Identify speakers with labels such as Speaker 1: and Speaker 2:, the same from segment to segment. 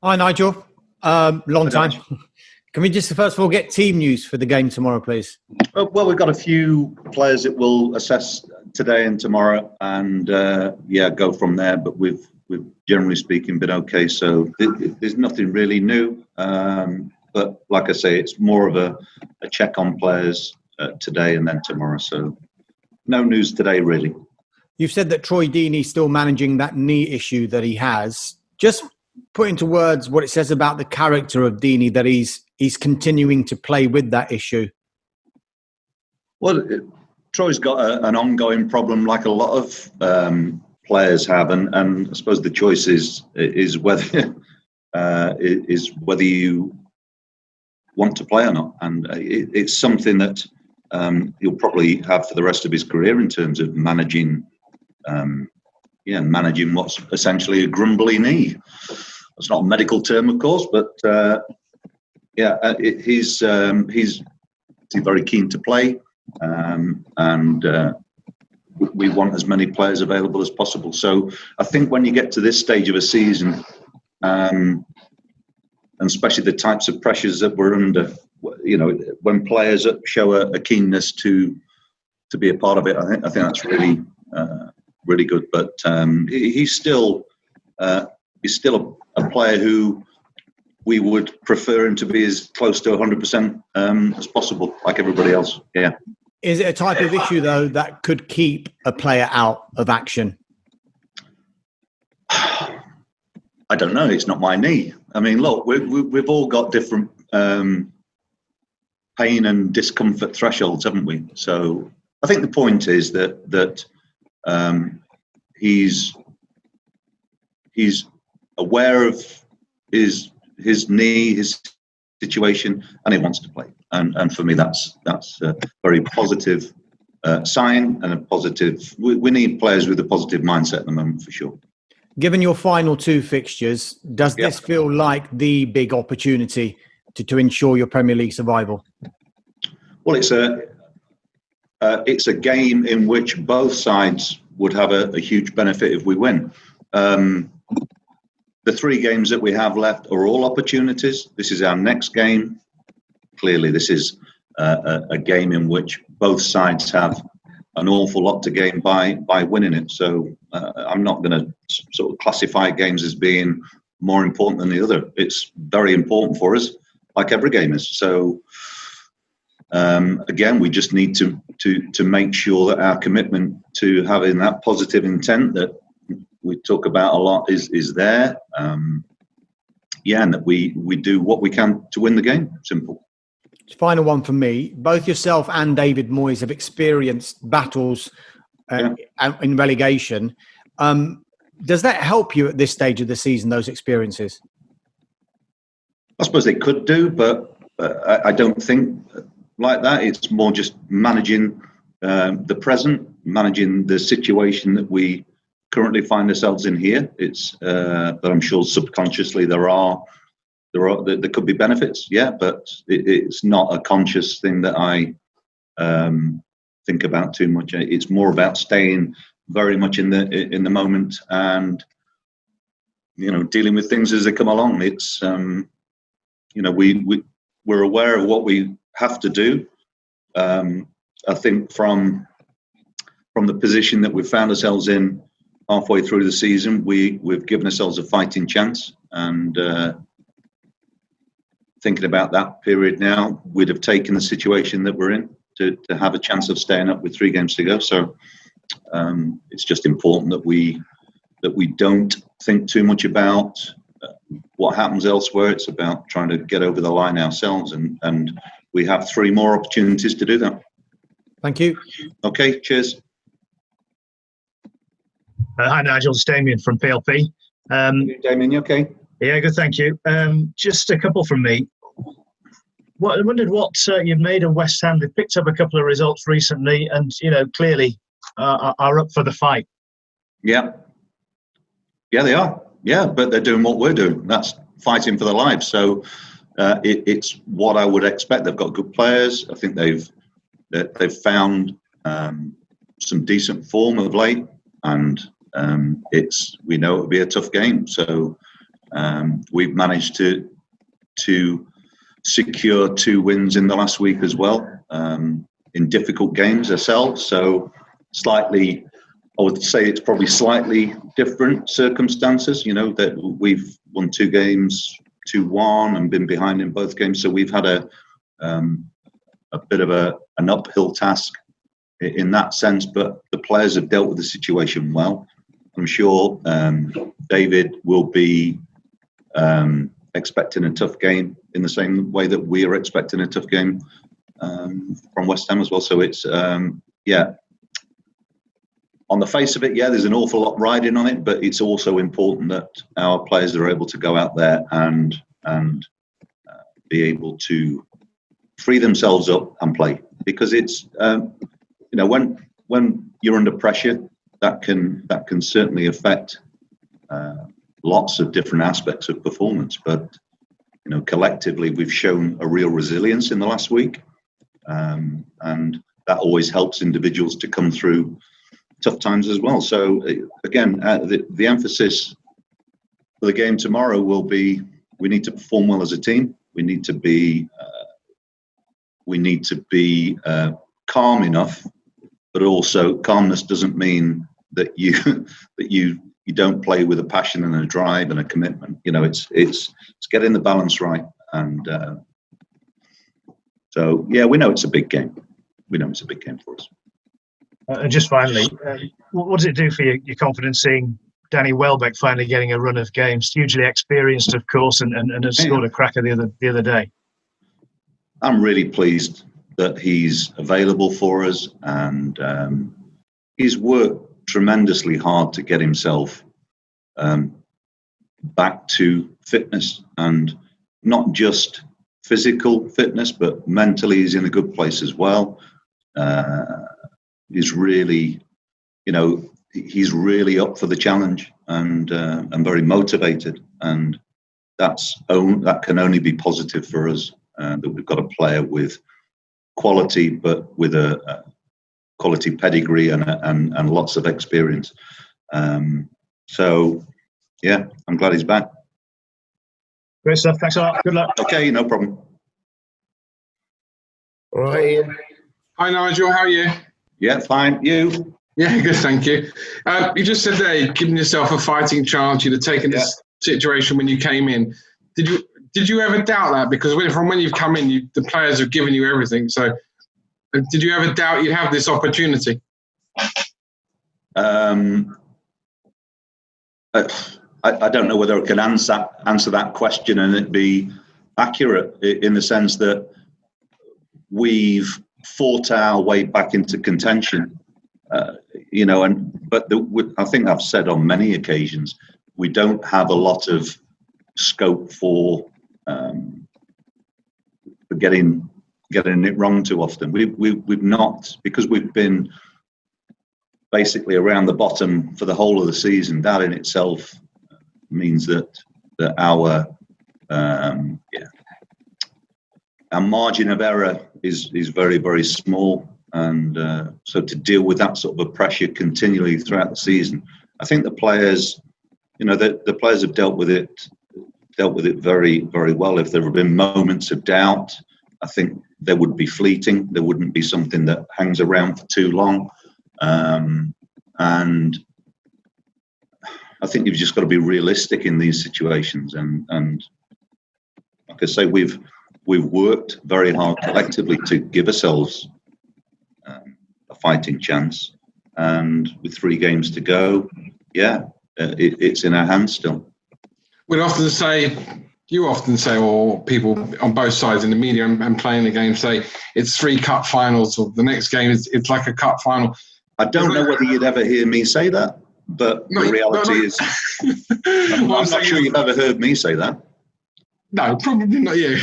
Speaker 1: Hi, Nigel. Long
Speaker 2: Hi,
Speaker 1: time.
Speaker 2: Nigel.
Speaker 1: Can we just first of all get team news for the game tomorrow, please?
Speaker 2: Well, we've got a few players that we'll assess today and tomorrow, and go from there. But we've generally speaking been okay. So there's nothing really new. But like I say, it's more of a check on players today and then tomorrow. So no news today, really.
Speaker 1: You've said that Troy Deeney's still managing that knee issue that he has. Just put into words what it says about the character of Deeney, that he's continuing to play with that issue.
Speaker 2: Well, Troy's got an ongoing problem, like a lot of players have, and I suppose the choice is whether you want to play or not, and it's something that he'll probably have for the rest of his career in terms of managing what's essentially a grumbly knee. It's not a medical term, of course, but he's very keen to play. And we want as many players available as possible. So I think when you get to this stage of a season, and especially the types of pressures that we're under, when players show a keenness to be a part of it, I think that's really really good. But he's still a player who we would prefer him to be as close to 100% as possible, like everybody else. Yeah.
Speaker 1: Is it a type of issue, though, that could keep a player out of action?
Speaker 2: I don't know. It's not my knee. I mean, look, we've all got different pain and discomfort thresholds, haven't we? So I think the point is that he's aware of his knee, his situation, and he wants to play. And for me, that's a very positive sign and a positive. We need players with a positive mindset at the moment, for sure.
Speaker 1: Given your final two fixtures, does this feel like the big opportunity to ensure your Premier League survival?
Speaker 2: Well, it's a game in which both sides would have a huge benefit if we win. The three games that we have left are all opportunities. This is our next game. Clearly, this is a game in which both sides have an awful lot to gain by winning it. So I'm not going to sort of classify games as being more important than the other. It's very important for us, like every game is. So again, we just need to make sure that our commitment to having that positive intent that we talk about a lot is there. And that we do what we can to win the game. Simple.
Speaker 1: Final one for me. Both yourself and David Moyes have experienced battles in relegation. Does that help you at this stage of the season, those experiences?
Speaker 2: I suppose it could do, but I don't think like that. It's more just managing the present, managing the situation that we currently find ourselves in here. It's but I'm sure subconsciously there could be benefits, but it's not a conscious thing that I think about too much. It's more about staying very much in the moment and dealing with things as they come along. It's we're aware of what we have to do. I think from the position that we've found ourselves in halfway through the season, we've given ourselves a fighting chance, and thinking about that period now, we'd have taken the situation that we're in to have a chance of staying up with 3 games to go. So it's just important that we don't think too much about what happens elsewhere. It's about trying to get over the line ourselves, and we have 3 more opportunities to do that.
Speaker 1: Thank you.
Speaker 2: Okay, cheers.
Speaker 3: Hi, Nigel. It's Damien from PLP.
Speaker 2: Damien, you okay?
Speaker 3: Yeah, good, thank you. Just a couple from me. I wondered what you've made of West Ham. They picked up a couple of results recently and, clearly are up for the fight.
Speaker 2: Yeah, they are. Yeah, but they're doing what we're doing. That's fighting for their lives. So it's what I would expect. They've got good players. I think they've found some decent form of late, and we know it'll be a tough game. So We've managed to secure 2 wins in the last week as well, in difficult games ourselves. So slightly, I would say it's probably slightly different circumstances, that we've won 2 games, 2-1, and been behind in both games. So we've had a bit of an uphill task in that sense, but the players have dealt with the situation well. I'm sure David will be expecting a tough game in the same way that we are expecting a tough game from West Ham as well. So it's, on the face of it, there's an awful lot riding on it, but it's also important that our players are able to go out there and be able to free themselves up and play, because it's when you're under pressure, that can certainly affect lots of different aspects of performance. But collectively, we've shown a real resilience in the last week, and that always helps individuals to come through tough times as well. So again, the emphasis for the game tomorrow will be: we need to perform well as a team. We need to be calm enough, but also calmness doesn't mean that you don't play with a passion and a drive and a commitment. It's getting the balance right. And so we know it's a big game. We know it's a big game for us.
Speaker 3: And just finally, what does it do for your confidence seeing Danny Welbeck finally getting a run of games? Hugely experienced, of course, and has scored a cracker the other day.
Speaker 2: I'm really pleased that he's available for us, and he's worked tremendously hard to get himself back to fitness, and not just physical fitness, but mentally he's in a good place as well. He's really, he's really up for the challenge, and very motivated, and that can only be positive for us, that we've got a player with quality, but with a quality pedigree and lots of experience. So I'm glad he's back.
Speaker 3: Great stuff. Thanks a lot. Good luck.
Speaker 2: Okay, no problem.
Speaker 4: All right, Ian.
Speaker 5: Hi, Nigel. How are you?
Speaker 2: Yeah, fine. You?
Speaker 5: Yeah, good, thank you. You just said there, you've given yourself a fighting chance. You'd have taken this situation when you came in. Did you ever doubt that? Because from when you've come in, the players have given you everything. So did you ever doubt you'd have this opportunity?
Speaker 2: I don't know whether I can answer that question and it be accurate, in the sense that we've fought our way back into contention, but I think I've said on many occasions, we don't have a lot of scope for getting it wrong too often. We've not, because we've been basically around the bottom for the whole of the season. That in itself means that our margin of error is very, very small, and so to deal with that sort of a pressure continually throughout the season, I think the players, the players have dealt with it very, very well. If there have been moments of doubt, I think they would be fleeting. There wouldn't be something that hangs around for too long, and I think you've just got to be realistic in these situations. And like I say, we've worked very hard collectively to give ourselves a fighting chance, and with 3 games to go, it's in our hands still.
Speaker 5: You often say, or people on both sides in the media and playing the game say, it's 3 cup finals, or the next game it's like a cup final.
Speaker 2: I don't know whether you'd ever hear me say that, but the reality is, I'm not sure you've ever heard me say that.
Speaker 5: No, probably not you.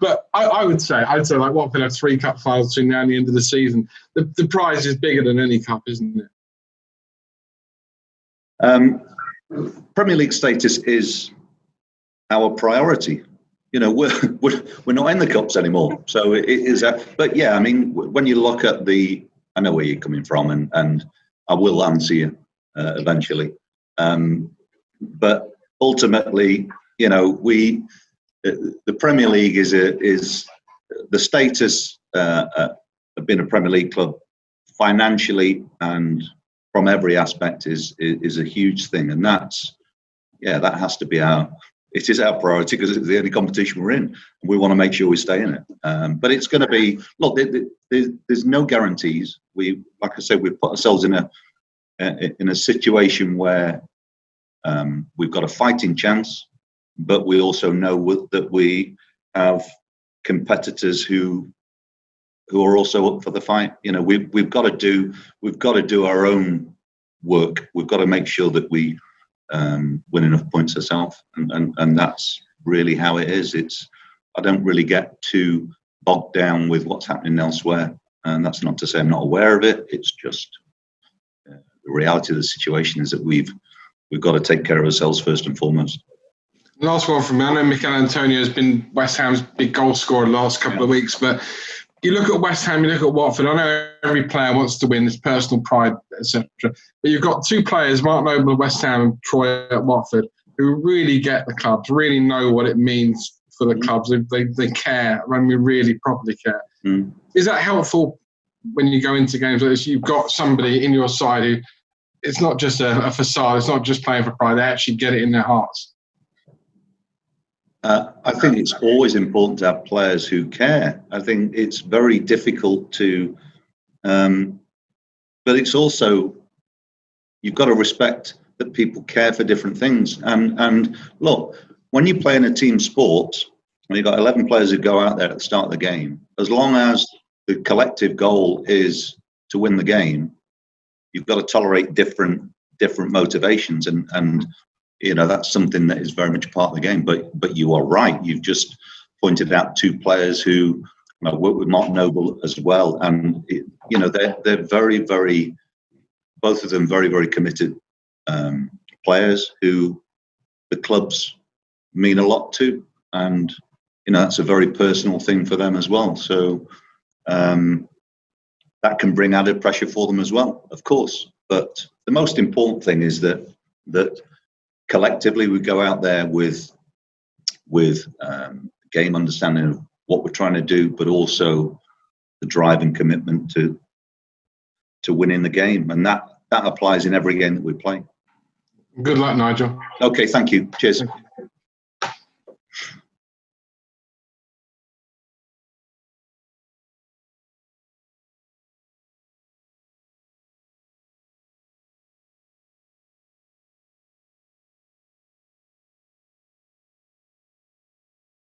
Speaker 5: But I'd say like Watford have 3 cup finals between now and the end of the season. The prize is bigger than any cup, isn't it?
Speaker 2: Premier League status is our priority. We're not in the cups anymore, so it is. But I mean, when you look at I know where you're coming from, and I will answer you eventually. But ultimately, the Premier League is the status of being a Premier League club financially and from every aspect is a huge thing, and that has to be our priority because it's the only competition we're in, and we want to make sure we stay in it. But it's going to be there's no guarantees. Like I said, we've put ourselves in a situation where we've got a fighting chance, but we also know that we have competitors who are also up for the fight. We've got to do our own work. We've got to make sure that we win enough points ourselves, and that's really how it is. I don't really get too bogged down with what's happening elsewhere, and that's not to say I'm not aware of it. It's just the reality of the situation is that we've got to take care of ourselves first and foremost.
Speaker 5: Last one from me. I know Mikel Antonio has been West Ham's big goal scorer the last couple of weeks, but you look at West Ham, you look at Watford. I know every player wants to win, there's personal pride, etc. But you've got two players, Mark Noble at West Ham and Troy at Watford, who really get the clubs, really know what it means for the clubs. They care, I mean, really properly care.
Speaker 2: Mm.
Speaker 5: Is that helpful when you go into games like this? You've got somebody in your side who, it's not just a facade, it's not just playing for pride, they actually get it in their hearts.
Speaker 2: I think it's always important to have players who care. I think it's very difficult to, but it's also, you've got to respect that people care for different things. And look, when you play in a team sport, when you've got 11 players who go out there at the start of the game, as long as the collective goal is to win the game, you've got to tolerate different motivations, and that's something that is very much part of the game. But you are right. You've just pointed out two players who work with Mark Noble as well, and they're very, very, both of them very, very committed players who the clubs mean a lot to, and that's a very personal thing for them as well. So that can bring added pressure for them as well, of course. But the most important thing is that collectively we go out there with game understanding of what we're trying to do, but also the drive and commitment to winning the game, and that applies in every game that we play.
Speaker 5: Good luck, Nigel.
Speaker 2: Okay, thank you. Cheers.
Speaker 5: Thank you.